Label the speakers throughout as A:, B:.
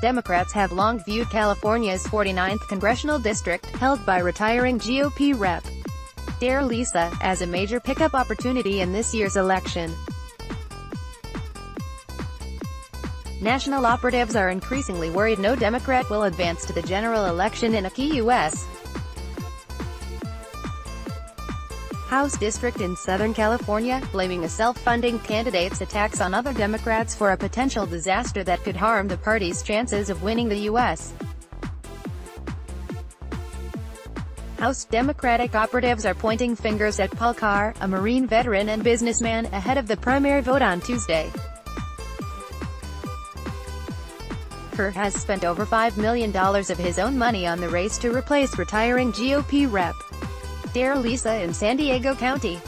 A: Democrats have long viewed California's 49th congressional district, held by retiring GOP Rep. Dare Lisa, as a major pickup opportunity in this year's election. National operatives are increasingly worried no Democrat will advance to the general election in a key U.S. House district in Southern California, blaming a self-funding candidate's attacks on other Democrats for a potential disaster that could harm the party's chances of winning the U.S. House Democratic operatives are pointing fingers at Paul Carr, a Marine veteran and businessman, ahead of the primary vote on Tuesday. Carr has spent over $5 million of his own money on the race to replace retiring GOP Rep. Dare Lisa in San Diego County.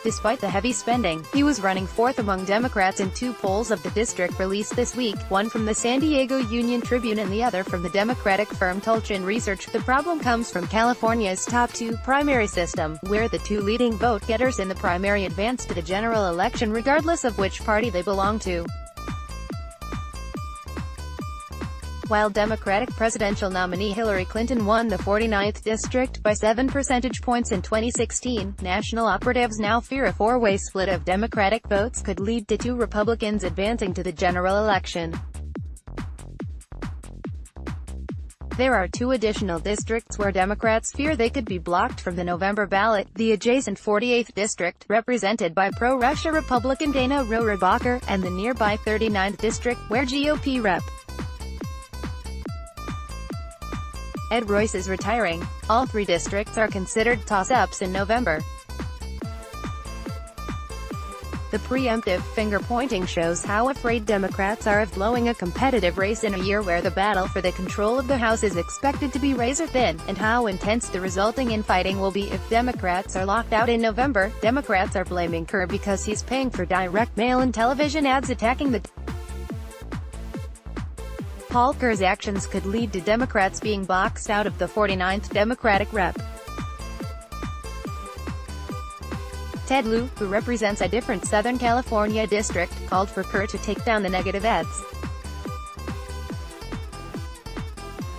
A: Despite the heavy spending, he was running fourth among Democrats in two polls of the district released this week, one from the San Diego Union-Tribune and the other from the Democratic firm Tulchin Research. The problem comes from California's top two primary system, where the two leading vote-getters in the primary advance to the general election regardless of which party they belong to. While Democratic presidential nominee Hillary Clinton won the 49th district by 7 percentage points in 2016, national operatives now fear a four-way split of Democratic votes could lead to two Republicans advancing to the general election. There are two additional districts where Democrats fear they could be blocked from the November ballot: the adjacent 48th district, represented by pro-Russia Republican Dana Rohrabacher, and the nearby 39th district, where GOP Rep. Ed Royce is retiring. All three districts are considered toss-ups in November. The preemptive finger-pointing shows how afraid Democrats are of blowing a competitive race in a year where the battle for the control of the House is expected to be razor-thin, and how intense the resulting infighting will be if Democrats are locked out in November. Democrats are blaming Carr because he's paying for direct mail-in television ads attacking the Paul Carr's actions could lead to Democrats being boxed out of the 49th Democratic Rep. Ted Lieu, who represents a different Southern California district, called for Carr to take down the negative ads.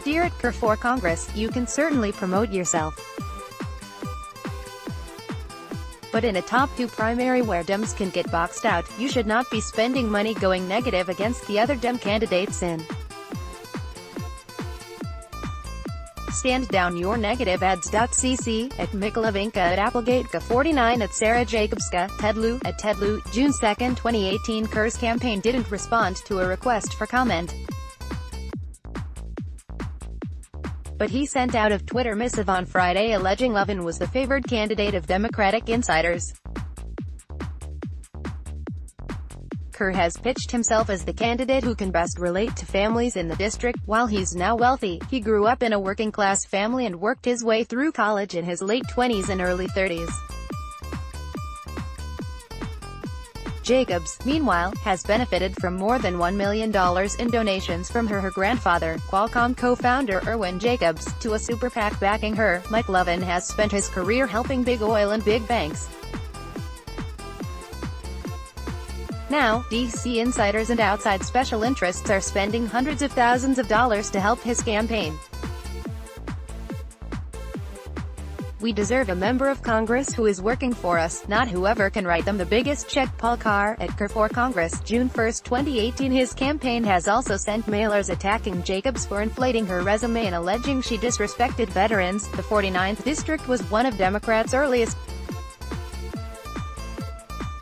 A: Dear Carr for Congress, you can certainly promote yourself. But in a top two primary where Dems can get boxed out, you should not be spending money going negative against the other Dem candidates in. Stand down your negative ads.cc, at Mikolavinka at Applegate49 at Sarah Jacobska, Ted Lieu, at Ted Lieu. June 2, 2018. Carr's campaign didn't respond to a request for comment, but he sent out a Twitter missive on Friday alleging Levin was the favored candidate of Democratic insiders. Carr has pitched himself as the candidate who can best relate to families in the district. While he's now wealthy, he grew up in a working-class family and worked his way through college in his late 20s and early 30s. Jacobs, meanwhile, has benefited from more than $1 million in donations from her grandfather, Qualcomm co-founder Irwin Jacobs, to a super PAC backing her. Mike Levin has spent his career helping big oil and big banks. Now, DC insiders and outside special interests are spending hundreds of thousands of dollars to help his campaign. We deserve a member of Congress who is working for us, not whoever can write them the biggest check. Paul Carr, at Carr for Congress. June 1, 2018. His campaign has also sent mailers attacking Jacobs for inflating her resume and alleging she disrespected veterans. The 49th district was one of Democrats' earliest.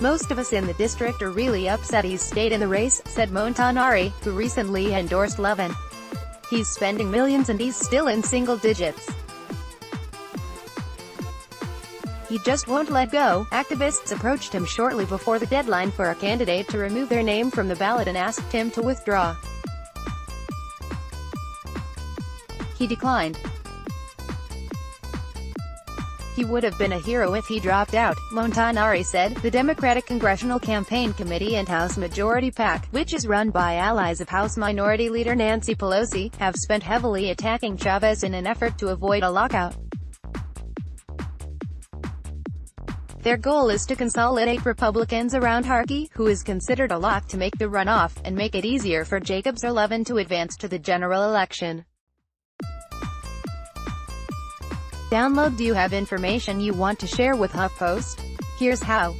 A: Most of us in the district are really upset he's stayed in the race, said Montanari, who recently endorsed Levin. He's spending millions and he's still in single digits. He just won't let go. Activists approached him shortly before the deadline for a candidate to remove their name from the ballot and asked him to withdraw. He declined. He would have been a hero if he dropped out, Montanari said. The Democratic Congressional Campaign Committee and House Majority PAC, which is run by allies of House Minority Leader Nancy Pelosi, have spent heavily attacking Chavez in an effort to avoid a lockout. Their goal is to consolidate Republicans around Harkey, who is considered a lock to make the runoff, and make it easier for Jacobs or Levin to advance to the general election. Download. Do you have information you want to share with HuffPost? Here's how.